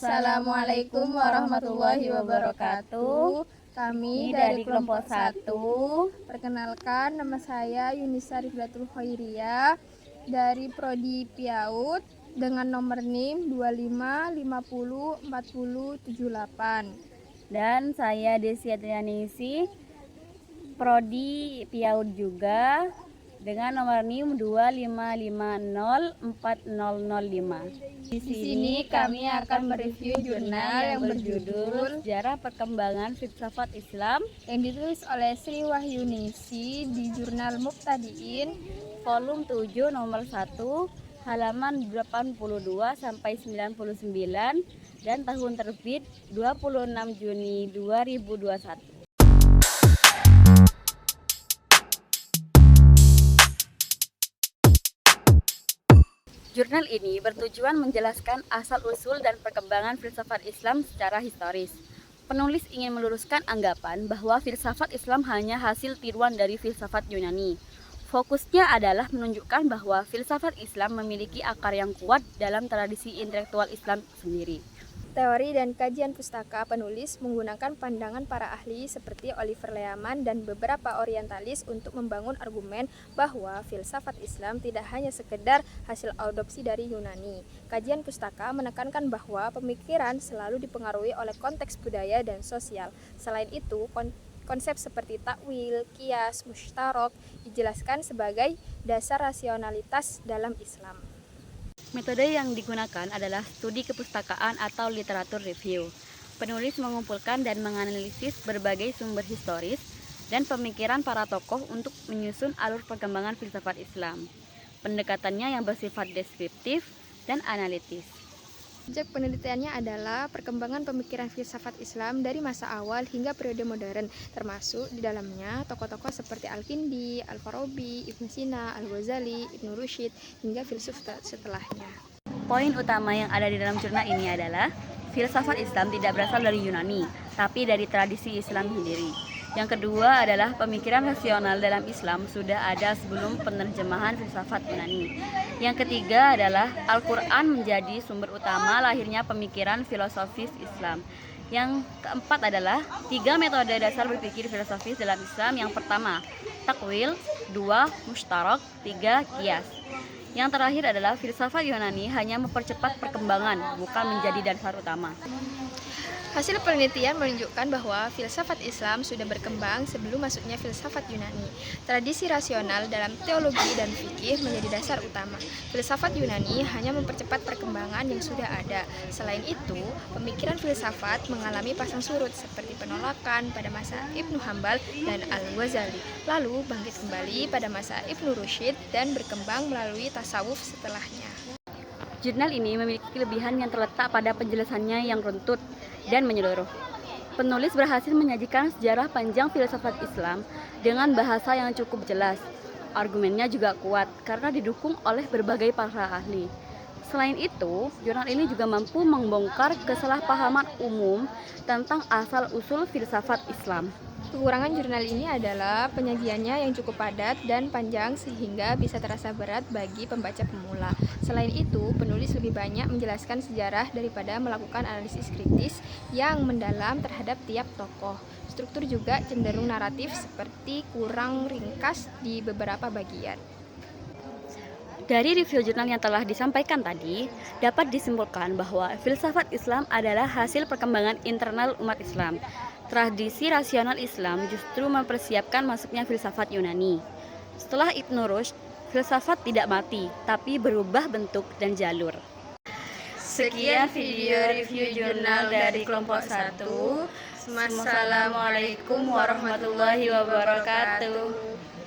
Assalamualaikum warahmatullahi wabarakatuh. Kami dari kelompok 1. Perkenalkan, nama saya Yunisa Rifdatul Khairiyah dari Prodi PIAUD dengan nomor NIM 25504078. Dan saya Desi Adrianisi, Prodi PIAUD juga dengan nomor NIM 25504005. Di sini kami akan mereview jurnal yang berjudul Sejarah Perkembangan Filsafat Islam yang ditulis oleh Sri Wahyunisi di jurnal Muqtadiin volume 7 nomor 1 halaman 82 sampai 99 dan tahun terbit 26 Juni 2021. Jurnal ini bertujuan menjelaskan asal-usul dan perkembangan filsafat Islam secara historis. Penulis ingin meluruskan anggapan bahwa filsafat Islam hanya hasil tiruan dari filsafat Yunani. Fokusnya adalah menunjukkan bahwa filsafat Islam memiliki akar yang kuat dalam tradisi intelektual Islam sendiri. Teori dan kajian pustaka penulis menggunakan pandangan para ahli seperti Oliver Leaman dan beberapa orientalis untuk membangun argumen bahwa filsafat Islam tidak hanya sekedar hasil adopsi dari Yunani. Kajian pustaka menekankan bahwa pemikiran selalu dipengaruhi oleh konteks budaya dan sosial. Selain itu, konsep seperti takwil, qiyas, musytarok dijelaskan sebagai dasar rasionalitas dalam Islam. Metode yang digunakan adalah studi kepustakaan atau literatur review. Penulis mengumpulkan dan menganalisis berbagai sumber historis dan pemikiran para tokoh untuk menyusun alur perkembangan filsafat Islam. Pendekatannya yang bersifat deskriptif dan analitis. Objek penelitiannya adalah perkembangan pemikiran filsafat Islam dari masa awal hingga periode modern, termasuk di dalamnya tokoh-tokoh seperti Al-Kindi, Al-Farabi, Ibnu Sina, Al-Ghazali, Ibnu Rushd, hingga filsuf setelahnya. Poin utama yang ada di dalam jurnal ini adalah filsafat Islam tidak berasal dari Yunani, tapi dari tradisi Islam sendiri. Yang kedua adalah pemikiran rasional dalam Islam sudah ada sebelum penerjemahan filsafat Yunani. Yang ketiga adalah Al-Quran menjadi sumber utama lahirnya pemikiran filosofis Islam. Yang keempat adalah 3 metode dasar berpikir filosofis dalam Islam. Yang pertama, takwil, 2, musytarok, 3, qiyas. Yang terakhir adalah filsafat Yunani hanya mempercepat perkembangan, bukan menjadi dasar utama. Hasil penelitian menunjukkan bahwa filsafat Islam sudah berkembang sebelum masuknya filsafat Yunani. Tradisi rasional dalam teologi dan fikih menjadi dasar utama. Filsafat Yunani hanya mempercepat perkembangan yang sudah ada. Selain itu, pemikiran filsafat mengalami pasang surut seperti penolakan pada masa Ibnu Hambal dan Al-Ghazali, lalu bangkit kembali pada masa Ibnu Rushd dan berkembang melalui tasawuf setelahnya. Jurnal ini memiliki kelebihan yang terletak pada penjelasannya yang runtut dan menyeluruh. Penulis berhasil menyajikan sejarah panjang filsafat Islam dengan bahasa yang cukup jelas. Argumennya juga kuat karena didukung oleh berbagai para ahli. Selain itu, jurnal ini juga mampu membongkar kesalahpahaman umum tentang asal-usul filsafat Islam. Kekurangan jurnal ini adalah penyajiannya yang cukup padat dan panjang sehingga bisa terasa berat bagi pembaca pemula. Selain itu, penulis lebih banyak menjelaskan sejarah daripada melakukan analisis kritis yang mendalam terhadap tiap tokoh. Struktur juga cenderung naratif seperti kurang ringkas di beberapa bagian. Dari review jurnal yang telah disampaikan tadi, dapat disimpulkan bahwa filsafat Islam adalah hasil perkembangan internal umat Islam. Tradisi rasional Islam justru mempersiapkan masuknya filsafat Yunani. Setelah Ibnu Rushd, filsafat tidak mati, tapi berubah bentuk dan jalur. Sekian video review jurnal dari kelompok 1. Wassalamualaikum warahmatullahi wabarakatuh.